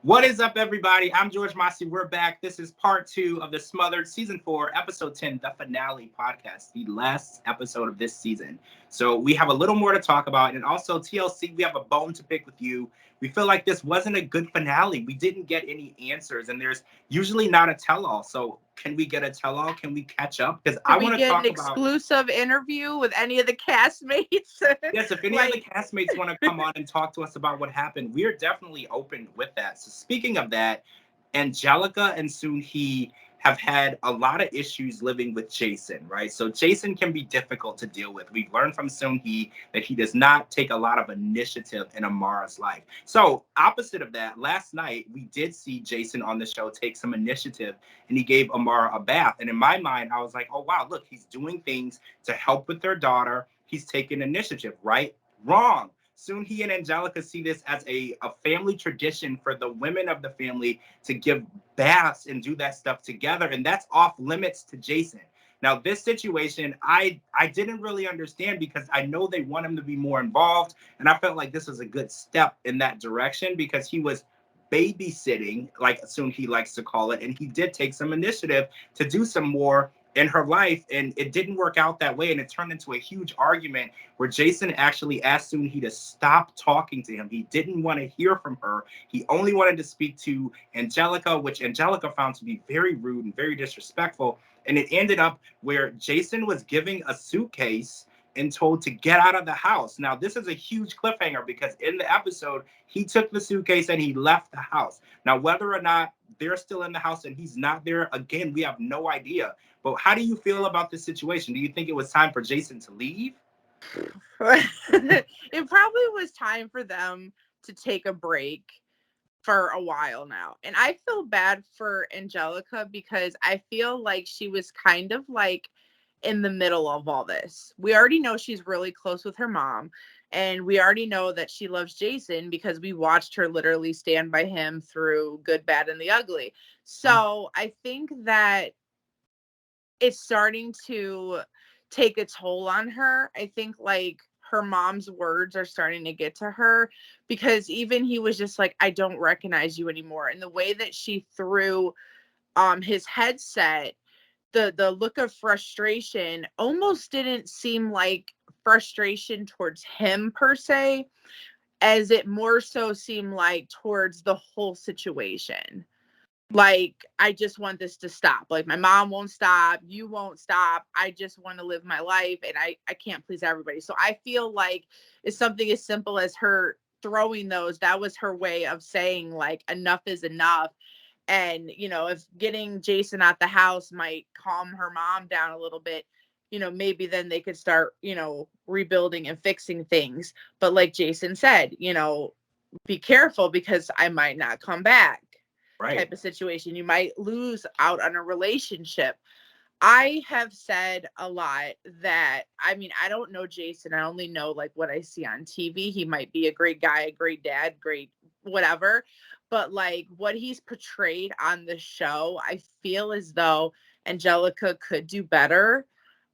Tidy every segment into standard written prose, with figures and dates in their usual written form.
What is up, everybody? I'm George Mossey. We're back. This is part 2 of the Smothered Season 4, Episode 10, The Finale podcast, the last episode of this season. So we have a little more to talk about. And also, TLC, we have a bone to pick with you. We feel like this wasn't a good finale. We didn't get any answers, and there's usually not a tell-all. So can we get a tell-all? Can we catch up? Because I Can we want to get an talk about... exclusive interview with any of the castmates? Yes, if any of the castmates want to come on and talk to us about what happened, we're definitely open with that. So speaking of that, Angelica and Soon-Hee have had a lot of issues living with Jason, right? So Jason can be difficult to deal with. We've learned from Soon-Hee that he does not take a lot of initiative in Amara's life. So opposite of that, last night we did see Jason on the show take some initiative, and he gave Amara a bath. And in my mind, I was like, oh, wow, look, he's doing things to help with their daughter. He's taking initiative, right? Wrong. Soon-Hee and Angelica see this as a family tradition for the women of the family to give baths and do that stuff together, and that's off limits to Jason. Now, this situation, I didn't really understand because I know they want him to be more involved, and I felt like this was a good step in that direction because he was babysitting, like Soon-Hee likes to call it, and he did take some initiative to do some more in her life, and it didn't work out that way, and it turned into a huge argument where Jason actually asked Soon-Hee to stop talking to him. He didn't want to hear from her. He only wanted to speak to Angelica, which Angelica found to be very rude and very disrespectful, and it ended up where Jason was giving a suitcase and told to get out of the house. Now, this is a huge cliffhanger because in the episode, he took the suitcase and he left the house. Now, whether or not they're still in the house and he's not there, again, we have no idea. But how do you feel about this situation? Do you think it was time for Jason to leave? It probably was time for them to take a break for a while now. And I feel bad for Angelica because I feel like she was kind of like in the middle of all this. We already know she's really close with her mom. And we already know that she loves Jason because we watched her literally stand by him through Good, Bad, and the Ugly. So I think that it's starting to take a toll on her. I think like her mom's words are starting to get to her because even he was just like, I don't recognize you anymore. And the way that she threw his headset, the look of frustration almost didn't seem like frustration towards him per se, as it more so seemed like towards the whole situation. Like, I just want this to stop. Like, my mom won't stop. You won't stop. I just want to live my life, and I can't please everybody. So I feel like it's something as simple as her throwing those. That was her way of saying, like, enough is enough. And, you know, if getting Jason out the house might calm her mom down a little bit, you know, maybe then they could start, you know, rebuilding and fixing things. But like Jason said, you know, be careful because I might not come back. Right. Type of situation. You might lose out on a relationship. I have said a lot that, I mean, I don't know Jason. I only know like what I see on TV. He might be a great guy, a great dad, great whatever. But like what he's portrayed on the show, I feel as though Angelica could do better.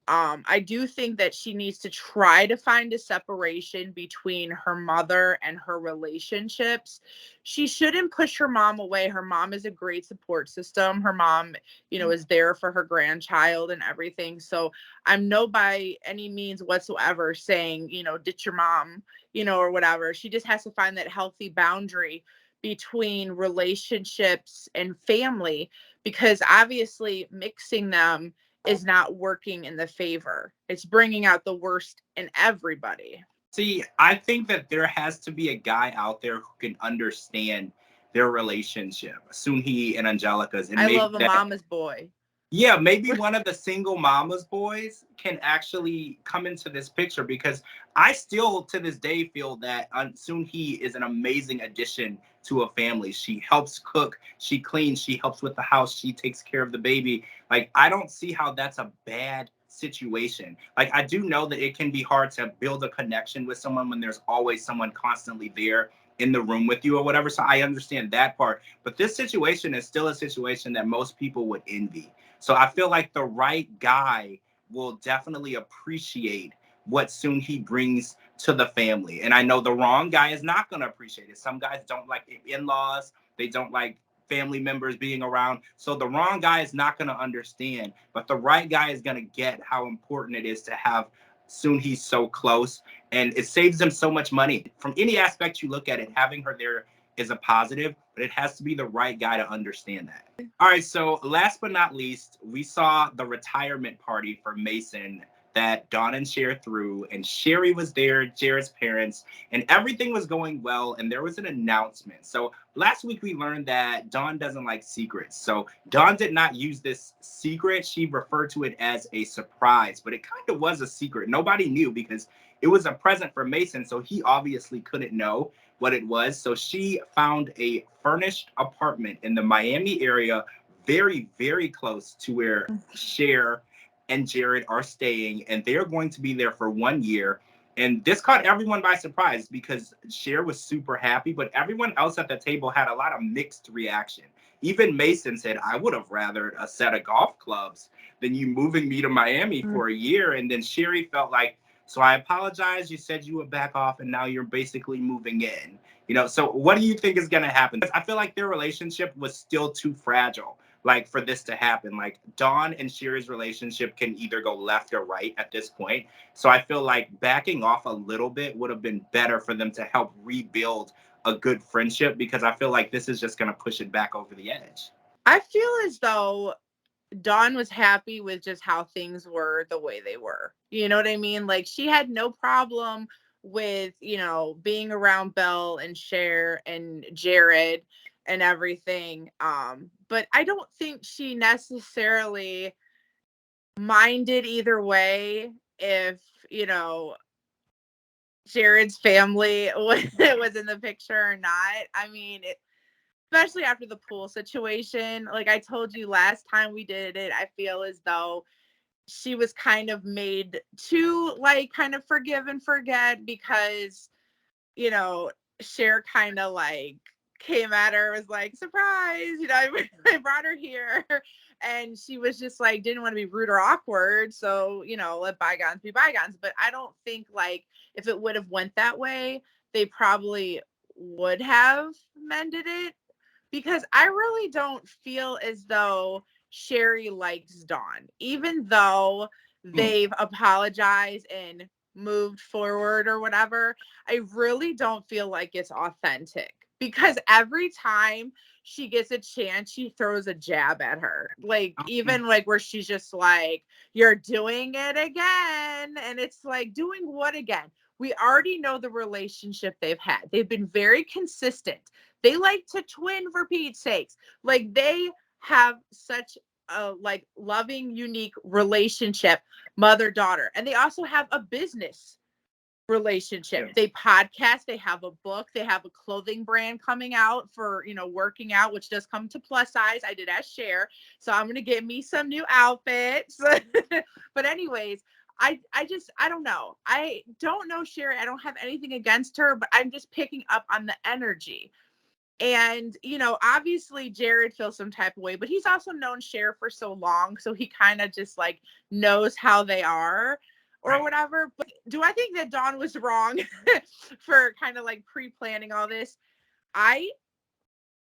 I do think that she needs to try to find a separation between her mother and her relationships. She shouldn't push her mom away. Her mom is a great support system. Her mom, you know, is there for her grandchild and everything. So I'm no by any means whatsoever saying, you know, ditch your mom, you know, or whatever. She just has to find that healthy boundary between relationships and family, because obviously mixing them is not working in the favor. It's bringing out the worst in everybody. See, I think that there has to be a guy out there who can understand their relationship, Soon-Hee and Angelica's. And I maybe love a mama's boy. yeah, maybe one of the single mama's boys can actually come into this picture, because I still to this day feel that Soon-Hee is an amazing addition to a family. She helps cook, she cleans, she helps with the house, she takes care of the baby. Like, I don't see how that's a bad situation. Like, I do know that it can be hard to build a connection with someone when there's always someone constantly there in the room with you or whatever. So I understand that part. But this situation is still a situation that most people would envy. So I feel like the right guy will definitely appreciate what Soon-Hee brings to the family. And I know the wrong guy is not going to appreciate it. Some guys don't like in-laws. They don't like family members being around. So the wrong guy is not going to understand, but the right guy is going to get how important it is to have Soon He's so close, and it saves them so much money. From any aspect you look at it, having her there is a positive, but it has to be the right guy to understand that. All right, so last but not least, we saw the retirement party for Mason that Dawn and Cher threw, and Sherry was there, Jared's parents, and everything was going well, and there was an announcement. So last week we learned that Dawn doesn't like secrets. So Dawn did not use this secret. She referred to it as a surprise, but it kind of was a secret. Nobody knew because it was a present for Mason, so he obviously couldn't know what it was. So she found a furnished apartment in the Miami area, very, very close to where Cher and Jared are staying, and they're going to be there for 1 year. And this caught everyone by surprise because Cher was super happy, but everyone else at the table had a lot of mixed reaction. Even Mason said, I would have rathered a set of golf clubs than you moving me to Miami for a year. And then Sherry felt like, so I apologize. You said you would back off, and now you're basically moving in. So what do you think is going to happen? I feel like their relationship was still too fragile, like, for this to happen. Like, Dawn and Sherry's relationship can either go left or right at this point. So I feel like backing off a little bit would have been better for them to help rebuild a good friendship, because I feel like this is just going to push it back over the edge. I feel as though Dawn was happy with just how things were the way they were. You know what I mean? Like, she had no problem with, being around Belle and Cher and Jared and everything. But I don't think she necessarily minded either way if, Jared's family was in the picture or not. I mean, especially after the pool situation. Like I told you last time we did it, I feel as though she was kind of made to like kind of forgive and forget because, Cher kind of like came at her, was like, surprise, I brought her here. And she was just like, didn't want to be rude or awkward. So, let bygones be bygones. But I don't think like if it would have went that way, they probably would have mended it, because I really don't feel as though Sherry likes Dawn, even though they've apologized and moved forward or whatever. I really don't feel like it's authentic, because every time she gets a chance, she throws a jab at her. Like, even like where she's just like, you're doing it again. And it's like, doing what again? We already know the relationship they've had. They've been very consistent. They like to twin, for Pete's sakes. Like, they have such a like loving, unique relationship, mother-daughter. And they also have a business relationship. They podcast, they have a book, they have a clothing brand coming out for, working out, which does come to plus size. I did as Cher. So I'm going to get me some new outfits. But anyways, I don't know. I don't know Sherry. I don't have anything against her, but I'm just picking up on the energy. And, obviously Jared feels some type of way, but he's also known Cher for so long. So he kind of just like knows how they are or whatever. But do I think that Dawn was wrong for kind of like pre-planning all this? I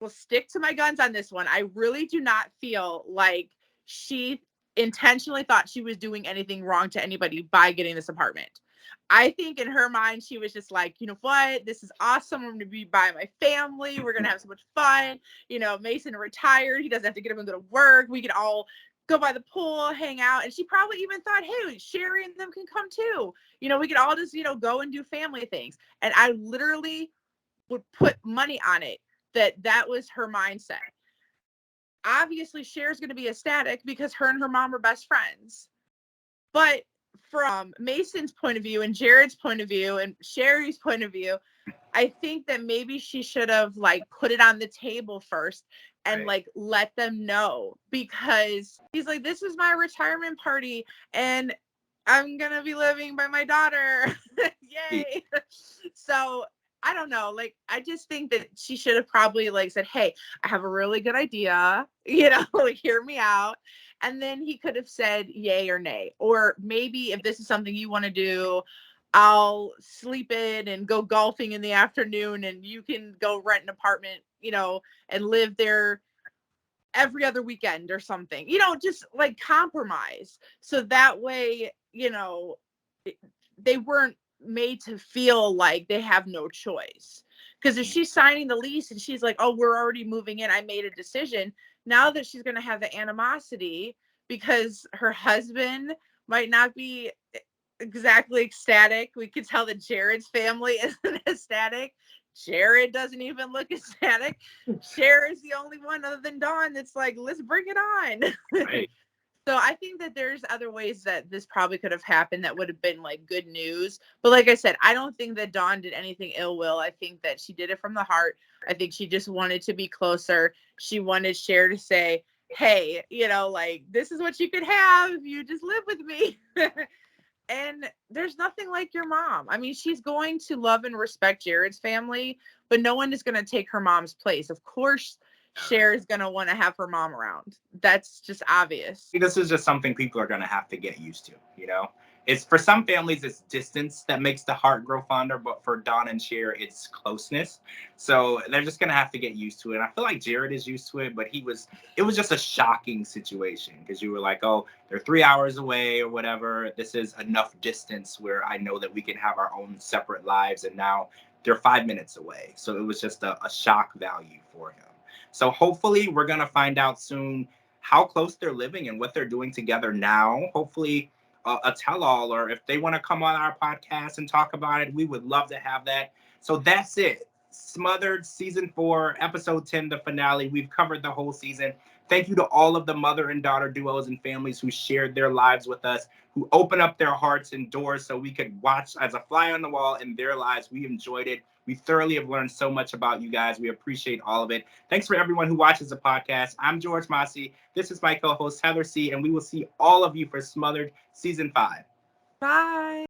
will stick to my guns on this one. I really do not feel like she intentionally thought she was doing anything wrong to anybody by getting this apartment. I think in her mind, she was just like, you know what? This is awesome. I'm going to be by my family. We're going to have so much fun. Mason retired. He doesn't have to get up and go to work. We can all go by the pool, hang out. And she probably even thought, hey, Sherry and them can come too. We could all just, go and do family things. And I literally would put money on it that was her mindset. Obviously, Cher's going to be ecstatic because her and her mom are best friends. But from Mason's point of view and Jared's point of view and Sherry's point of view, I think that maybe she should have like put it on the table first and like let them know, because he's like, this is my retirement party and I'm going to be living by my daughter. Yay. So I don't know. Like, I just think that she should have probably like said, hey, I have a really good idea, like, hear me out. And then he could have said yay or nay. Or maybe if this is something you want to do, I'll sleep in and go golfing in the afternoon, and you can go rent an apartment, and live there every other weekend or something, just like compromise. So that way, they weren't made to feel like they have no choice. Because if she's signing the lease and she's like, oh, we're already moving in, I made a decision. Now that she's going to have the animosity because her husband might not be exactly ecstatic. We could tell that Jared's family isn't ecstatic. Jared doesn't even look ecstatic. Cher is the only one other than Dawn that's like, let's bring it on. Right. So I think that there's other ways that this probably could have happened that would have been like good news. But like I said, I don't think that Dawn did anything ill will. I think that she did it from the heart. I think she just wanted to be closer. She wanted Cher to say, hey, like, this is what you could have if you just live with me. And there's nothing like your mom. I mean, she's going to love and respect Jared's family, but no one is going to take her mom's place. Of course, Cher is going to want to have her mom around. That's just obvious. This is just something people are going to have to get used to, It's for some families, it's distance that makes the heart grow fonder, but for Dawn and Cher, it's closeness. So they're just going to have to get used to it. And I feel like Jared is used to it, but it was just a shocking situation because you were like, oh, they're 3 hours away or whatever. This is enough distance where I know that we can have our own separate lives. And now they're 5 minutes away. So it was just a shock value for him. So hopefully we're going to find out soon how close they're living and what they're doing together now. Hopefully a tell-all, or if they want to come on our podcast and talk about it, we would love to have that. So that's it. Smothered season 4, episode 10, the finale. We've covered the whole season. Thank you to all of the mother and daughter duos and families who shared their lives with us, who opened up their hearts and doors so we could watch as a fly on the wall in their lives. We enjoyed it. We thoroughly have learned so much about you guys. We appreciate all of it. Thanks for everyone who watches the podcast. I'm George Mossey. This is my co-host, Heather C., and we will see all of you for Smothered Season 5. Bye.